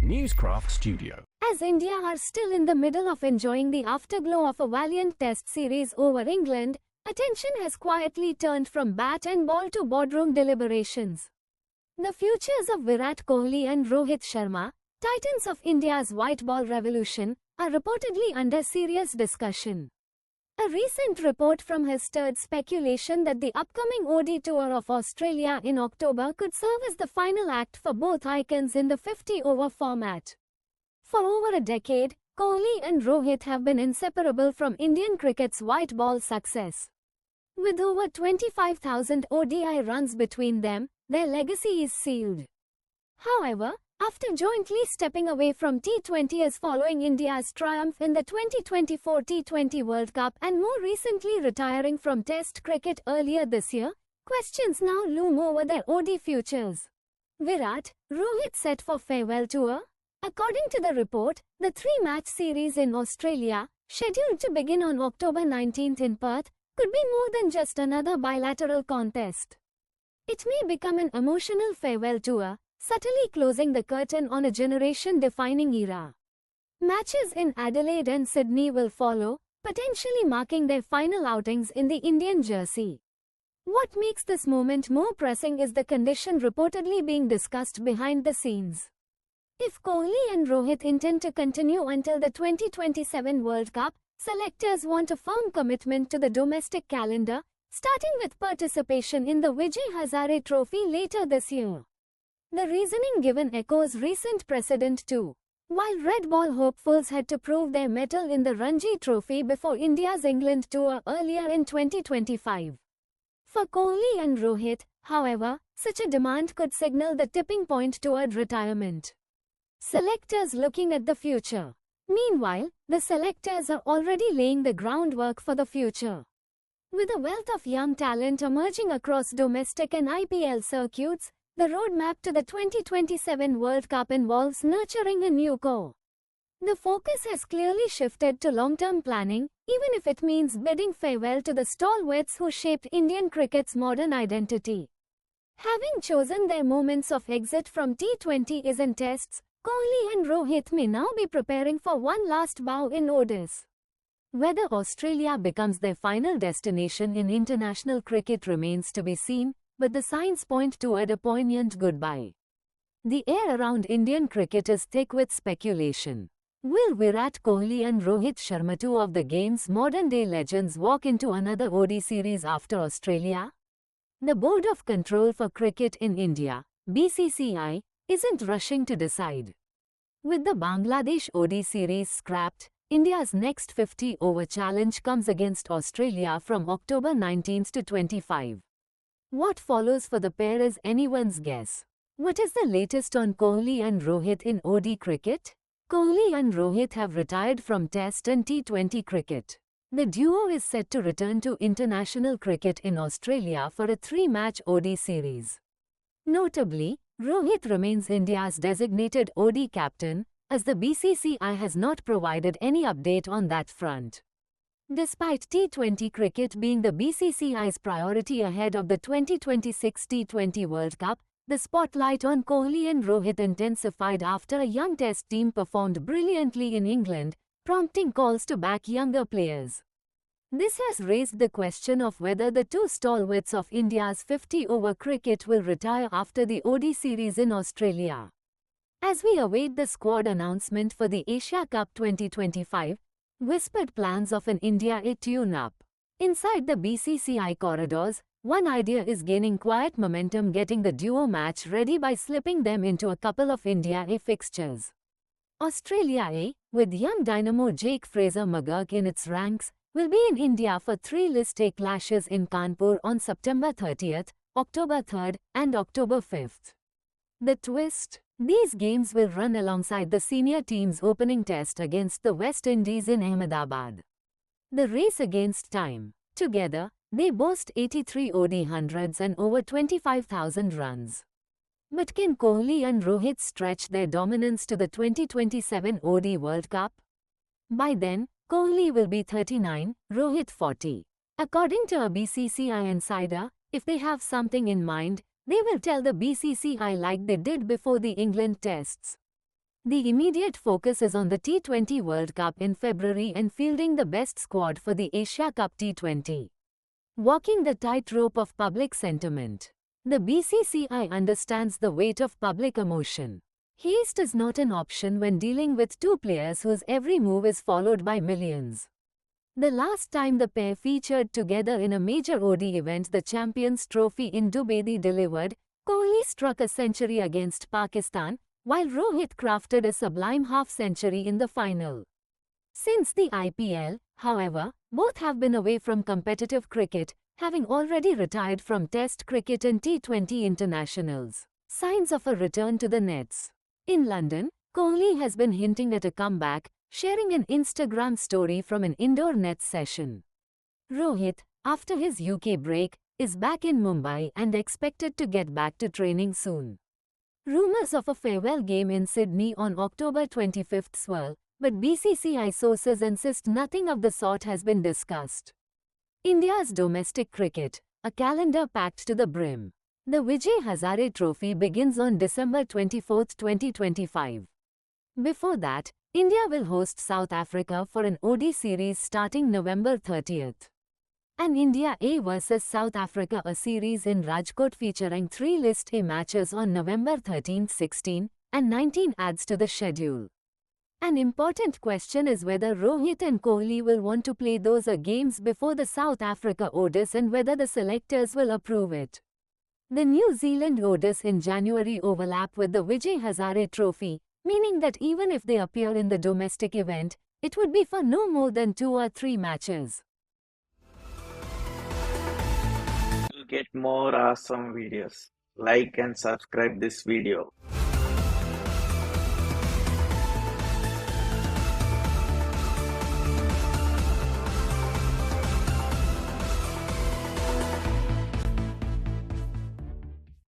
Newscraft Studio. As India are still in the middle of enjoying the afterglow of a valiant test series over England, attention has quietly turned from bat and ball to boardroom deliberations. The futures of Virat Kohli and Rohit Sharma, titans of India's white ball revolution, are reportedly under serious discussion. A recent report from has stirred speculation that the upcoming ODI tour of Australia in October could serve as the final act for both icons in the 50-over format. For over a decade, Kohli and Rohit have been inseparable from Indian cricket's white ball success. With over 25,000 ODI runs between them, their legacy is sealed. However, after jointly stepping away from T20s following India's triumph in the 2024 T20 World Cup and more recently retiring from Test cricket earlier this year, questions now loom over their ODI futures. Virat, Rohit set for farewell tour? According to the report, the three-match series in Australia, scheduled to begin on October 19 in Perth, could be more than just another bilateral contest. It may become an emotional farewell tour, subtly closing the curtain on a generation-defining era. Matches in Adelaide and Sydney will follow, potentially marking their final outings in the Indian jersey. What makes this moment more pressing is the condition reportedly being discussed behind the scenes. If Kohli and Rohit intend to continue until the 2027 World Cup, selectors want a firm commitment to the domestic calendar, starting with participation in the Vijay Hazare Trophy later this year. The reasoning given echoes recent precedent too. While red ball hopefuls had to prove their mettle in the Ranji Trophy before India's England tour earlier in 2025. For Kohli and Rohit, however, such a demand could signal the tipping point toward retirement. Selectors looking at the future. Meanwhile, the selectors are already laying the groundwork for the future. With a wealth of young talent emerging across domestic and IPL circuits, the roadmap to the 2027 World Cup involves nurturing a new core. The focus has clearly shifted to long-term planning, even if it means bidding farewell to the stalwarts who shaped Indian cricket's modern identity. Having chosen their moments of exit from T20s and tests, Kohli and Rohit may now be preparing for one last bow in ODIs. Whether Australia becomes their final destination in international cricket remains to be seen, but the signs point toward a poignant goodbye. The air around Indian cricket is thick with speculation. Will Virat Kohli and Rohit Sharma, two of the game's modern-day legends, walk into another ODI series after Australia? The Board of Control for Cricket in India, BCCI, isn't rushing to decide. With the Bangladesh ODI series scrapped, India's next 50-over challenge comes against Australia from October 19 to 25. What follows for the pair is anyone's guess. What is the latest on Kohli and Rohit in ODI cricket? Kohli and Rohit have retired from Test and T20 cricket. The duo is set to return to international cricket in Australia for a three-match ODI series. Notably, Rohit remains India's designated ODI captain, as the BCCI has not provided any update on that front. Despite T20 cricket being the BCCI's priority ahead of the 2026 T20 World Cup, the spotlight on Kohli and Rohit intensified after a young test team performed brilliantly in England, prompting calls to back younger players. This has raised the question of whether the two stalwarts of India's 50-over cricket will retire after the ODI series in Australia. As we await the squad announcement for the Asia Cup 2025, whispered plans of an India A tune-up. Inside the BCCI corridors, one idea is gaining quiet momentum, getting the duo match ready by slipping them into a couple of India A fixtures. Australia A, with young dynamo Jake Fraser-McGurk in its ranks, will be in India for three List A clashes in Kanpur on September 30, October 3 and October 5. The twist? These games will run alongside the senior team's opening test against the West Indies in Ahmedabad. The race against time. Together, they boast 83 ODI hundreds and over 25,000 runs. But can Kohli and Rohit stretch their dominance to the 2027 ODI World Cup? By then, Kohli will be 39, Rohit 40. According to a BCCI insider, if they have something in mind, they will tell the BCCI like they did before the England tests. The immediate focus is on the T20 World Cup in February and fielding the best squad for the Asia Cup T20. Walking the tightrope of public sentiment. The BCCI understands the weight of public emotion. Haste is not an option when dealing with two players whose every move is followed by millions. The last time the pair featured together in a major ODI event, the Champions Trophy in Dubai, they delivered. Kohli struck a century against Pakistan, while Rohit crafted a sublime half-century in the final. Since the IPL, however, both have been away from competitive cricket, having already retired from Test cricket and T20 internationals. Signs of a return to the nets. In London, Kohli has been hinting at a comeback, sharing an Instagram story from an indoor nets session. Rohit, after his UK break, is back in Mumbai and expected to get back to training soon. Rumours of a farewell game in Sydney on October 25 swirl, but BCCI sources insist nothing of the sort has been discussed. India's domestic cricket, a calendar packed to the brim. The Vijay Hazare Trophy begins on December 24, 2025. Before that, India will host South Africa for an ODI series starting November 30th. And India A vs South Africa, a series in Rajkot featuring 3 List A matches on November 13, 16, and 19 adds to the schedule. An important question is whether Rohit and Kohli will want to play those games before the South Africa ODIs and whether the selectors will approve it. The New Zealand ODIs in January overlap with the Vijay Hazare Trophy, meaning that even if they appear in the domestic event, it would be for no more than 2 or 3 matches. To get more awesome videos, like and subscribe this video.